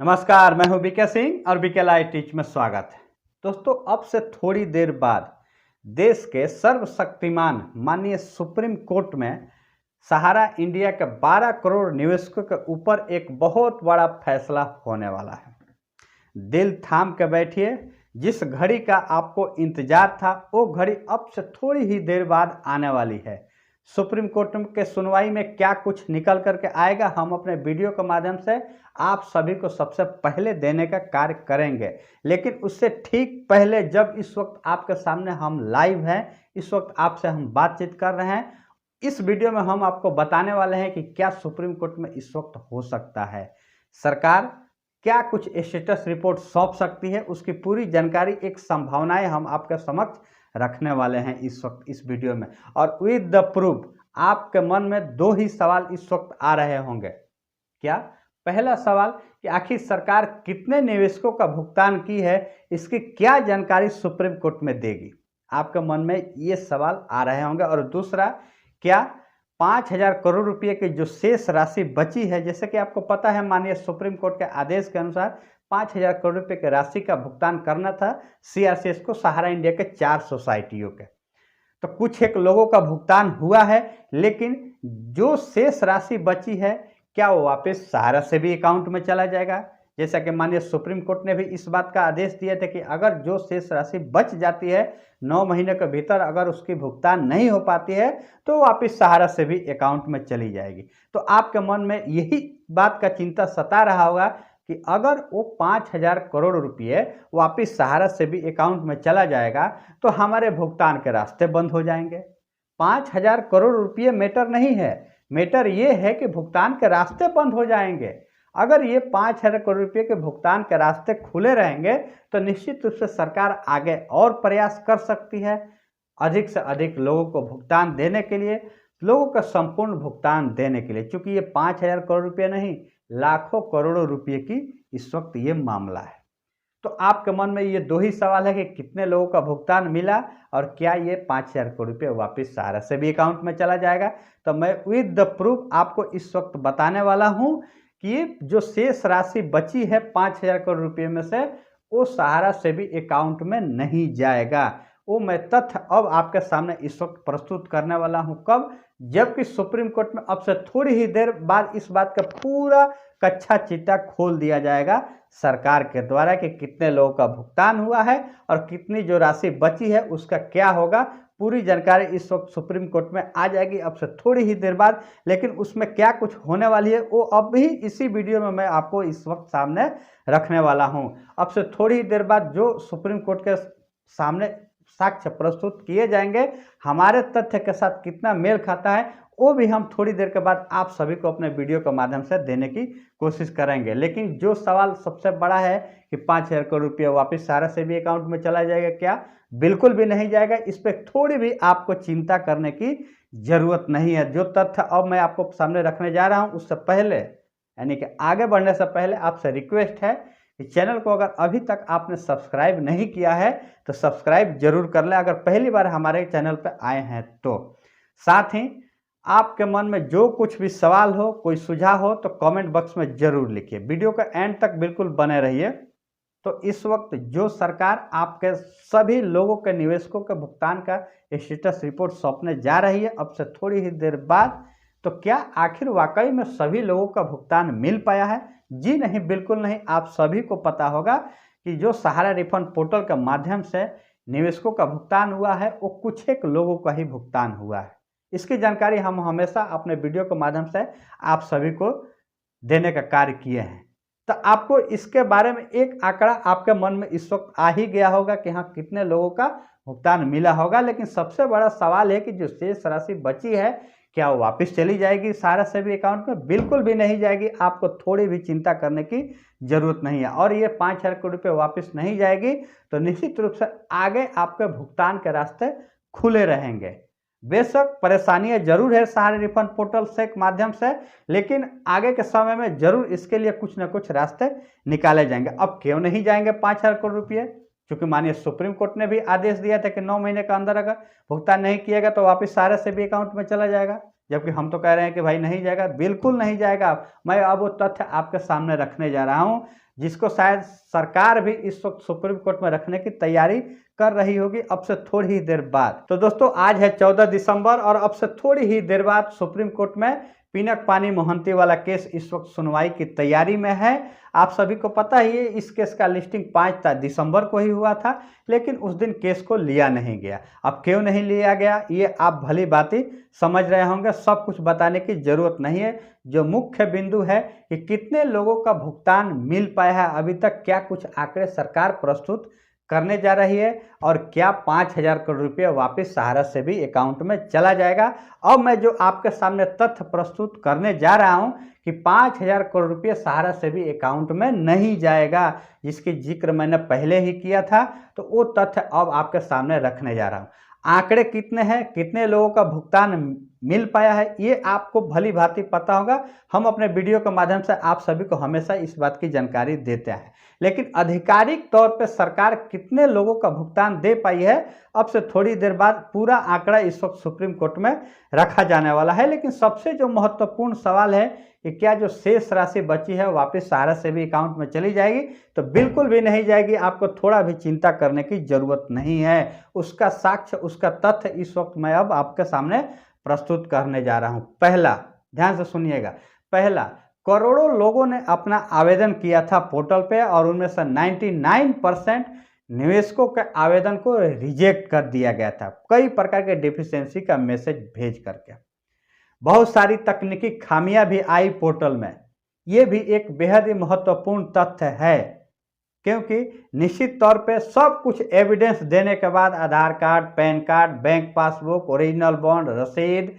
नमस्कार, मैं हूं बीके सिंह और बीके लाइव टीच में स्वागत है। दोस्तों, अब से थोड़ी देर बाद देश के सर्वशक्तिमान माननीय सुप्रीम कोर्ट में सहारा इंडिया के 12 करोड़ निवेशकों के ऊपर एक बहुत बड़ा फैसला होने वाला है। दिल थाम के बैठिए, जिस घड़ी का आपको इंतजार था वो घड़ी अब से थोड़ी ही देर बाद आने वाली है। सुप्रीम कोर्ट के सुनवाई में क्या कुछ निकल करके आएगा, हम अपने वीडियो के माध्यम से आप सभी को सबसे पहले देने का कार्य करेंगे। लेकिन उससे ठीक पहले, जब इस वक्त आपके सामने हम लाइव हैं, इस वक्त आपसे हम बातचीत कर रहे हैं, इस वीडियो में हम आपको बताने वाले हैं कि क्या सुप्रीम कोर्ट में इस वक्त हो सकता है। सरकार क्या कुछ स्टेटस रिपोर्ट सौंप सकती है, उसकी पूरी जानकारी, एक संभावनाएं हम आपके समक्ष रखने वाले हैं इस वक्त इस वीडियो में। और विद द प्रूफ आपके मन में दो ही सवाल इस वक्त आ रहे होंगे। क्या? पहला सवाल कि आखिर सरकार कितने निवेशकों का भुगतान की है, इसकी क्या जानकारी सुप्रीम कोर्ट में देगी, आपके मन में ये सवाल आ रहे होंगे। और दूसरा, क्या 5,000 करोड़ रुपए की जो शेष राशि बची है, जैसे कि आपको पता है माननीय सुप्रीम कोर्ट के आदेश के अनुसार 5,000 करोड़ रुपए की राशि का भुगतान करना था सीआरसीएस को, सहारा इंडिया के 4 सोसाइटियों के। तो कुछ एक लोगों का भुगतान हुआ है, लेकिन जो शेष राशि बची है क्या वो वापस सहारा से भी अकाउंट में चला जाएगा? जैसा कि माननीय सुप्रीम कोर्ट ने भी इस बात का आदेश दिया था कि अगर जो शेष राशि बच जाती है 9 महीने के भीतर, अगर उसकी भुगतान नहीं हो पाती है तो वापस सहारा से भी अकाउंट में चली जाएगी। तो आपके मन में यही बात का चिंता सता रहा होगा कि अगर वो 5,000 करोड़ रुपये वापस सहारा से भी अकाउंट में चला जाएगा तो हमारे भुगतान के रास्ते बंद हो जाएंगे। 5,000 करोड़ रुपये मैटर नहीं है, मैटर ये है कि भुगतान के रास्ते बंद हो जाएंगे। अगर ये 5,000 करोड़ रुपये के भुगतान के रास्ते खुले रहेंगे तो निश्चित रूप से सरकार आगे और प्रयास कर सकती है, अधिक से अधिक लोगों को भुगतान देने के लिए, लोगों का संपूर्ण भुगतान देने के लिए। चूंकि ये 5,000 करोड़ रुपये नहीं, लाखों करोड़ों रुपये की इस वक्त ये मामला है। तो आपके मन में ये दो ही सवाल है कि कितने लोगों का भुगतान मिला और क्या ये 5,000 करोड़ रुपये वापस सहारा से भी अकाउंट में चला जाएगा। तो मैं विद द प्रूफ आपको इस वक्त बताने वाला हूं कि जो शेष राशि बची है 5,000 करोड़ रुपये में से, वो सहारा से भी अकाउंट में नहीं जाएगा। वो मैं तथ्य अब आपके सामने इस वक्त प्रस्तुत करने वाला हूं। कब? जबकि सुप्रीम कोर्ट में अब से थोड़ी ही देर बाद इस बात का पूरा कच्चा चिट्ठा खोल दिया जाएगा सरकार के द्वारा कि कितने लोगों का भुगतान हुआ है और कितनी जो राशि बची है उसका क्या होगा। पूरी जानकारी इस वक्त सुप्रीम कोर्ट में आ जाएगी अब से थोड़ी ही देर बाद। लेकिन उसमें क्या कुछ होने वाली है वो अब भी इसी वीडियो में मैं आपको इस वक्त सामने रखने वाला हूं। अब से थोड़ी ही देर बाद जो सुप्रीम कोर्ट के सामने साक्ष्य प्रस्तुत किए जाएंगे, हमारे तथ्य के साथ कितना मेल खाता है, वो भी हम थोड़ी देर के बाद आप सभी को अपने वीडियो के माध्यम से देने की कोशिश करेंगे। लेकिन जो सवाल सबसे बड़ा है कि 5,000 करोड़ रुपये वापस सहारा से भी अकाउंट में चला जाएगा, क्या? बिल्कुल भी नहीं जाएगा। इस पर थोड़ी भी आपको चिंता करने की जरूरत नहीं है। जो तथ्य अब मैं आपको सामने रखने जा रहा हूँ, उससे पहले यानी कि आगे बढ़ने से पहले आपसे रिक्वेस्ट है कि चैनल को अगर अभी तक आपने सब्सक्राइब नहीं किया है तो सब्सक्राइब जरूर कर लें, अगर पहली बार हमारे चैनल पर आए हैं तो। साथ ही आपके मन में जो कुछ भी सवाल हो, कोई सुझाव हो तो कमेंट बॉक्स में जरूर लिखिए। वीडियो का एंड तक बिल्कुल बने रहिए। तो इस वक्त जो सरकार आपके सभी लोगों के निवेशकों के भुगतान का स्टेटस रिपोर्ट सौंपने जा रही है अब से थोड़ी ही देर बाद, तो क्या आखिर वाकई में सभी लोगों का भुगतान मिल पाया है? जी नहीं, बिल्कुल नहीं। आप सभी को पता होगा कि जो सहारा रिफंड पोर्टल के माध्यम से निवेशकों का भुगतान हुआ है वो कुछ एक लोगों का ही भुगतान हुआ है। इसकी जानकारी हम हमेशा अपने वीडियो के माध्यम से आप सभी को देने का कार्य किए हैं। तो आपको इसके बारे में एक आंकड़ा आपके मन में इस वक्त आ ही गया होगा कि हाँ, कितने लोगों का भुगतान मिला होगा। लेकिन सबसे बड़ा सवाल है कि जो शेष राशि बची है क्या वो वापस चली जाएगी सहारा से भी अकाउंट में? बिल्कुल भी नहीं जाएगी। आपको थोड़ी भी चिंता करने की जरूरत नहीं है। और ये 5,000 करोड़ रुपये वापस नहीं जाएगी तो निश्चित रूप से आगे आपके भुगतान के रास्ते खुले रहेंगे। बेशक परेशानियां जरूर है सहारा रिफंड पोर्टल से माध्यम से, लेकिन आगे के समय में जरूर इसके लिए कुछ न कुछ रास्ते निकाले जाएंगे। अब क्यों नहीं जाएंगे 5,000 करोड़ रुपये? क्योंकि माननीय सुप्रीम कोर्ट ने भी आदेश दिया था कि 9 महीने के अंदर अगर भुगतान नहीं किएगा तो वापस सहारा से भी अकाउंट में चला जाएगा। जबकि हम तो कह रहे हैं कि भाई नहीं जाएगा, बिल्कुल नहीं जाएगा। मैं अब वो तथ्य आपके सामने रखने जा रहा हूं, जिसको शायद सरकार भी इस वक्त सुप्रीम कोर्ट में रखने की तैयारी कर रही होगी अब से थोड़ी ही देर बाद। तो दोस्तों आज है 14 दिसंबर और अब से थोड़ी ही देर बाद सुप्रीम कोर्ट में पिनक पानी मोहंती वाला केस इस वक्त सुनवाई की तैयारी में है। आप सभी को पता ही है इस केस का लिस्टिंग 5 दिसंबर को ही हुआ था, लेकिन उस दिन केस को लिया नहीं गया। अब क्यों नहीं लिया गया ये आप भली भांति समझ रहे होंगे, सब कुछ बताने की जरूरत नहीं है। जो मुख्य बिंदु है कि कितने लोगों का भुगतान मिल पाया है अभी तक, क्या कुछ आंकड़े सरकार प्रस्तुत करने जा रही है और क्या 5,000 करोड़ रुपये वापस सहारा से भी अकाउंट में चला जाएगा। अब मैं जो आपके सामने तथ्य प्रस्तुत करने जा रहा हूं कि 5,000 करोड़ रुपये सहारा से भी अकाउंट में नहीं जाएगा, जिसकी जिक्र मैंने पहले ही किया था, तो वो तथ्य अब आपके सामने रखने जा रहा हूं। आंकड़े कितने हैं, कितने लोगों का भुगतान मिल पाया है, ये आपको भली भांति पता होगा। हम अपने वीडियो के माध्यम से आप सभी को हमेशा इस बात की जानकारी देते हैं, लेकिन आधिकारिक तौर पे सरकार कितने लोगों का भुगतान दे पाई है अब से थोड़ी देर बाद पूरा आंकड़ा इस वक्त सुप्रीम कोर्ट में रखा जाने वाला है। लेकिन सबसे जो महत्वपूर्ण सवाल है कि क्या जो शेष राशि बची है वापस सहारा से भी अकाउंट में चली जाएगी, तो बिल्कुल भी नहीं जाएगी। आपको थोड़ा भी चिंता करने की जरूरत नहीं है। उसका साक्ष्य, उसका तथ्य इस वक्त मैं अब आपके सामने प्रस्तुत करने जा रहा हूं। पहला, ध्यान से सुनिएगा, पहला, करोड़ों लोगों ने अपना आवेदन किया था पोर्टल पे और उनमें से 99% निवेशकों के आवेदन को रिजेक्ट कर दिया गया था, कई प्रकार के डिफिशियंसी का मैसेज भेज करके। बहुत सारी तकनीकी खामियां भी आई पोर्टल में। ये भी एक बेहद ही महत्वपूर्ण तथ्य है, क्योंकि निश्चित तौर पे सब कुछ एविडेंस देने के बाद Aadhaar card, PAN card, bank passbook, original bond, रसीद,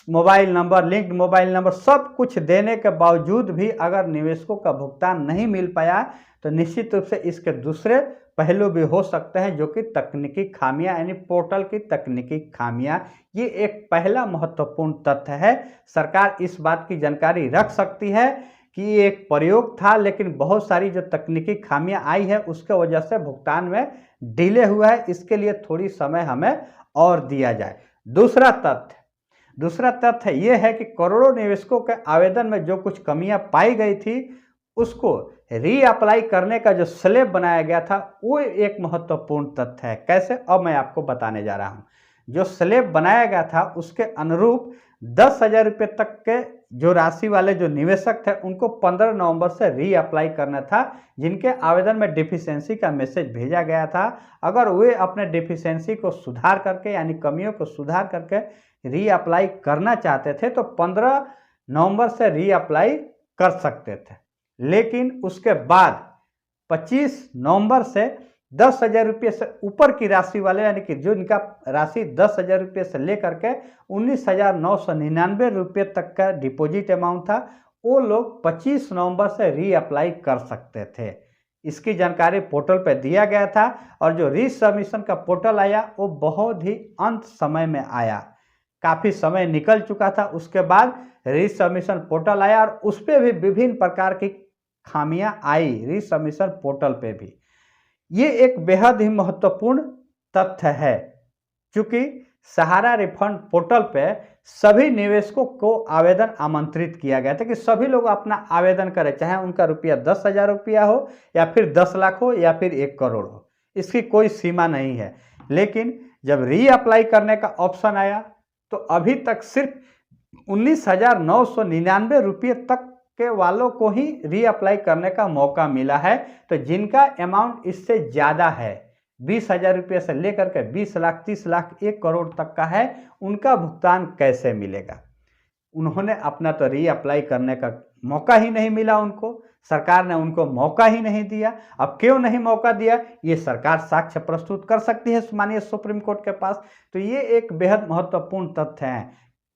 mobile number, linked mobile number, सब कुछ देने के बावजूद भी अगर निवेशकों का भुगतान नहीं मिल पाया तो निश्चित रूप से इसके दूसरे पहलू भी हो सकते हैं, जो कि तकनीकी खामियां, यानी पोर्टल की तकनीकी खामियां। ये एक पहला महत्वपूर्ण तथ्य है। सरकार इस बात की जानकारी रख सकती है कि ये एक प्रयोग था, लेकिन बहुत सारी जो तकनीकी खामियां आई है उसके वजह से भुगतान में डिले हुआ है। इसके लिए थोड़ी समय हमें और दिया जाए। दूसरा तथ्य ये है कि करोड़ों निवेशकों के आवेदन में जो कुछ कमियां पाई गई थी उसको रीअप्लाई करने का जो स्लैब बनाया गया था वो एक महत्वपूर्ण तथ्य है। कैसे, अब मैं आपको बताने जा रहा हूं। जो स्लैब बनाया गया था उसके अनुरूप 10,000 रुपये तक के जो राशि वाले जो निवेशक थे उनको 15 नवंबर से रीअप्लाई करना था, जिनके आवेदन में डिफिशियंसी का मैसेज भेजा गया था। अगर वे अपने डिफिशियंसी को सुधार करके, यानी कमियों को सुधार करके रीअप्लाई करना चाहते थे तो 15 नवंबर से रीअप्लाई कर सकते थे। लेकिन उसके बाद 25 नवंबर से 10,000 रुपये से ऊपर की राशि वाले, यानी कि जो इनका राशि 10,000 रुपये से लेकर के 19,999 रुपये तक का डिपॉजिट अमाउंट था, वो लोग 25 नवंबर से रीअप्लाई कर सकते थे। इसकी जानकारी पोर्टल पर दिया गया था और जो रीसबमिशन का पोर्टल आया वो बहुत ही अंत समय में आया, काफ़ी समय निकल चुका था। उसके बाद रीसबमिशन पोर्टल आया और उस पर भी विभिन्न प्रकार की खामियां आई, रीसबमिशन पोर्टल पे भी। ये एक बेहद ही महत्वपूर्ण तथ्य है, क्योंकि सहारा रिफंड पोर्टल पे सभी निवेशकों को आवेदन आमंत्रित किया गया था कि सभी लोग अपना आवेदन करें, चाहे उनका रुपया 10,000 रुपया हो या फिर 10 लाख हो या फिर 1 करोड़ हो, इसकी कोई सीमा नहीं है। लेकिन जब रीअप्लाई करने का ऑप्शन आया तो अभी तक सिर्फ 19,999 रुपये तक के वालों को ही रीअप्लाई करने का मौका मिला है। तो जिनका अमाउंट इससे ज़्यादा है, 20,000 रुपये से लेकर के 20 लाख, 30 लाख, 1 करोड़ तक का है, उनका भुगतान कैसे मिलेगा? उन्होंने अपना तो रीअप्लाई करने का मौका ही नहीं मिला, उनको सरकार ने उनको मौका ही नहीं दिया। अब क्यों नहीं मौका दिया, ये सरकार साक्ष्य प्रस्तुत कर सकती है माननीय सुप्रीम कोर्ट के पास। तो ये एक बेहद महत्वपूर्ण तथ्य है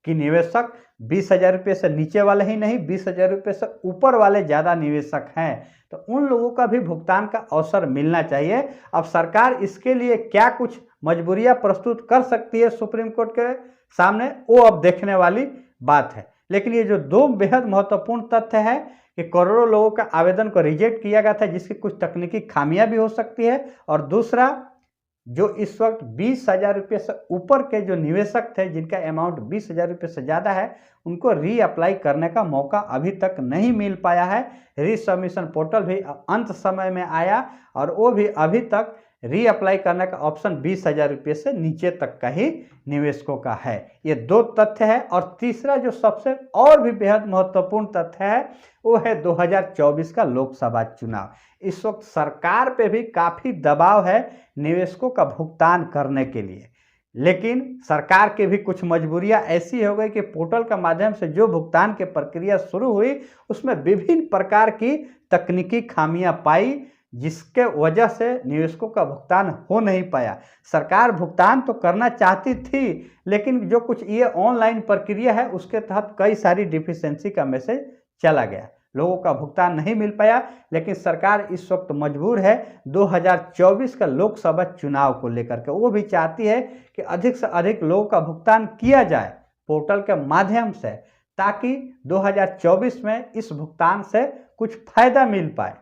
कि निवेशक 20,000 रुपये से नीचे वाले ही नहीं, 20,000 रुपये से ऊपर वाले ज़्यादा निवेशक हैं, तो उन लोगों का भी भुगतान का अवसर मिलना चाहिए। अब सरकार इसके लिए क्या कुछ मजबूरियां प्रस्तुत कर सकती है सुप्रीम कोर्ट के सामने, वो अब देखने वाली बात है। लेकिन ये जो दो बेहद महत्वपूर्ण तथ्य है कि करोड़ों लोगों का आवेदन को रिजेक्ट किया गया था, जिसकी कुछ तकनीकी खामियां भी हो सकती है, और दूसरा जो इस वक्त 20,000 रुपये से ऊपर के जो निवेशक थे, जिनका अमाउंट 20,000 रुपये से ज़्यादा है, उनको रीअप्लाई करने का मौका अभी तक नहीं मिल पाया है। रीसबमिशन पोर्टल भी अंत समय में आया और वो भी अभी तक रीअप्लाई करने का ऑप्शन 20,000 रुपये से नीचे तक का ही निवेशकों का है। ये दो तथ्य है। और तीसरा जो सबसे और भी बेहद महत्वपूर्ण तथ्य है वो है 2024 का लोकसभा चुनाव। इस वक्त सरकार पे भी काफ़ी दबाव है निवेशकों का भुगतान करने के लिए, लेकिन सरकार की भी कुछ मजबूरियां ऐसी हो गई कि पोर्टल के माध्यम से जो भुगतान की प्रक्रिया शुरू हुई उसमें विभिन्न प्रकार की तकनीकी खामियां पाई, जिसके वजह से निवेशकों का भुगतान हो नहीं पाया। सरकार भुगतान तो करना चाहती थी, लेकिन जो कुछ ये ऑनलाइन प्रक्रिया है उसके तहत कई सारी डिफिशियंसी का मैसेज चला गया, लोगों का भुगतान नहीं मिल पाया। लेकिन सरकार इस वक्त मजबूर है 2024 का लोकसभा चुनाव को लेकर के, वो भी चाहती है कि अधिक से अधिक लोगों का भुगतान किया जाए पोर्टल के माध्यम से, ताकि 2024 में इस भुगतान से कुछ फायदा मिल पाए,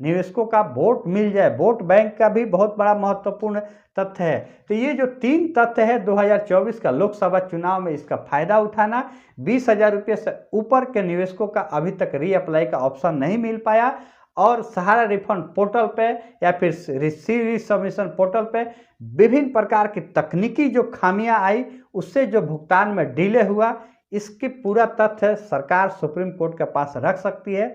निवेशकों का वोट मिल जाए। वोट बैंक का भी बहुत बड़ा महत्वपूर्ण तथ्य है। तो ये जो 3 तथ्य है 2024 का लोकसभा चुनाव में, इसका फायदा उठाना, 20,000 रुपये से ऊपर के निवेशकों का अभी तक रीअप्लाई का ऑप्शन नहीं मिल पाया, और सहारा रिफंड पोर्टल पे या फिर रीसबमिशन पोर्टल पे विभिन्न प्रकार की तकनीकी जो खामियां आई उससे जो भुगतान में डिले हुआ, इसकी पूरा तथ्य सरकार सुप्रीम कोर्ट के पास रख सकती है,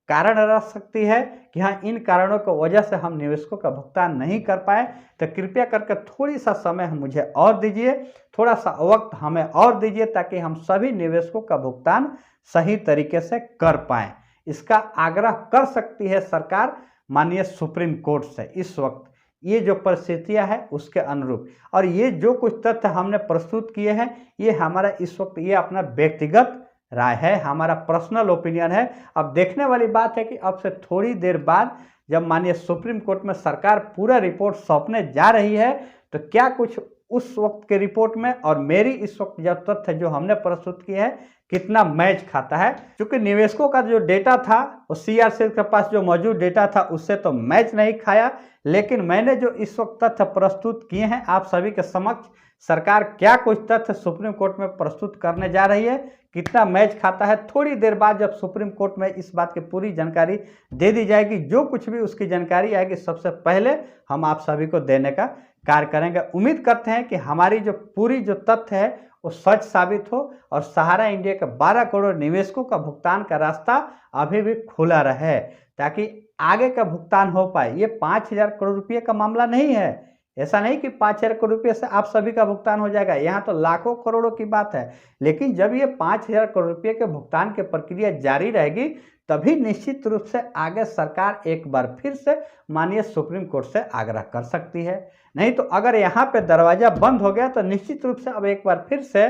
कारण रख सकती है कि हाँ, इन कारणों की वजह से हम निवेशकों का भुगतान नहीं कर पाए। तो कृपया करके थोड़ी सा समय मुझे और दीजिए, थोड़ा सा वक्त हमें और दीजिए, ताकि हम सभी निवेशकों का भुगतान सही तरीके से कर पाएँ। इसका आग्रह कर सकती है सरकार माननीय सुप्रीम कोर्ट से इस वक्त ये जो परिस्थितियां हैं उसके अनुरूप। और ये जो कुछ तथ्य हमने प्रस्तुत किए हैं ये हमारा इस वक्त ये अपना व्यक्तिगत राय है, हमारा पर्सनल ओपिनियन है। अब देखने वाली बात है कि अब से थोड़ी देर बाद जब माननीय सुप्रीम कोर्ट में सरकार पूरा रिपोर्ट सौंपने जा रही है तो क्या कुछ उस वक्त के रिपोर्ट में और मेरी इस वक्त जो तथ्य जो हमने प्रस्तुत किए हैं कितना मैच खाता है। क्योंकि निवेशकों का जो डेटा था वो सीआरसी के पास जो मौजूद डेटा था उससे तो मैच नहीं खाया, लेकिन मैंने जो इस वक्त तथ्य प्रस्तुत किए हैं आप सभी के समक्ष, सरकार क्या कुछ तथ्य सुप्रीम कोर्ट में प्रस्तुत करने जा रही है, कितना मैच खाता है, थोड़ी देर बाद जब सुप्रीम कोर्ट में इस बात की पूरी जानकारी दे दी जाएगी, जो कुछ भी उसकी जानकारी आएगी सबसे पहले हम आप सभी को देने का कार्य करेंगे। उम्मीद करते हैं कि हमारी जो पूरी जो तथ्य है वो सच साबित हो और सहारा इंडिया के 12 करोड़ निवेशकों का भुगतान का रास्ता अभी भी खुला रहे, ताकि आगे का भुगतान हो पाए। ये 5,000 करोड़ रुपये का मामला नहीं है, ऐसा नहीं कि 5,000 करोड़ रुपये से आप सभी का भुगतान हो जाएगा, यहाँ तो लाखों करोड़ों की बात है। लेकिन जब ये 5,000 करोड़ रुपये के भुगतान की प्रक्रिया जारी रहेगी तभी निश्चित रूप से आगे सरकार एक बार फिर से माननीय सुप्रीम कोर्ट से आग्रह कर सकती है। नहीं तो अगर यहाँ पे दरवाज़ा बंद हो गया तो निश्चित रूप से अब एक बार फिर से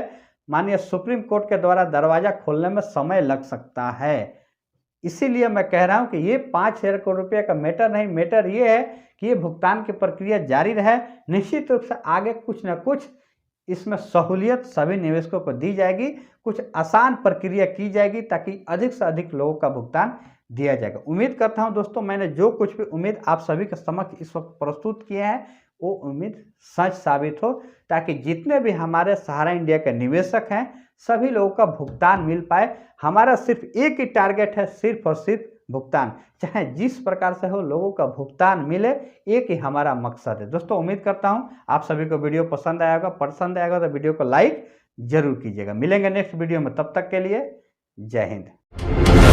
माननीय सुप्रीम कोर्ट के द्वारा दरवाज़ा खोलने में समय लग सकता है। इसीलिए मैं कह रहा हूँ कि ये 5,000 करोड़ रुपये का मैटर नहीं, मैटर ये है कि ये भुगतान की प्रक्रिया जारी रहे। निश्चित रूप से आगे कुछ न कुछ इसमें सहूलियत सभी निवेशकों को दी जाएगी, कुछ आसान प्रक्रिया की जाएगी ताकि अधिक से अधिक लोगों का भुगतान दिया जाएगा। उम्मीद करता हूं दोस्तों मैंने जो कुछ भी उम्मीद आप सभी के समक्ष इस वक्त प्रस्तुत किए हैं वो उम्मीद सच साबित हो, ताकि जितने भी हमारे सहारा इंडिया के निवेशक हैं सभी लोगों का भुगतान मिल पाए। हमारा सिर्फ एक ही टारगेट है, सिर्फ और सिर्फ भुगतान, चाहे जिस प्रकार से हो लोगों का भुगतान मिले, एक ही हमारा मकसद है। दोस्तों उम्मीद करता हूं आप सभी को वीडियो पसंद आएगा तो वीडियो को लाइक जरूर कीजिएगा। मिलेंगे नेक्स्ट वीडियो में, तब तक के लिए जय हिंद।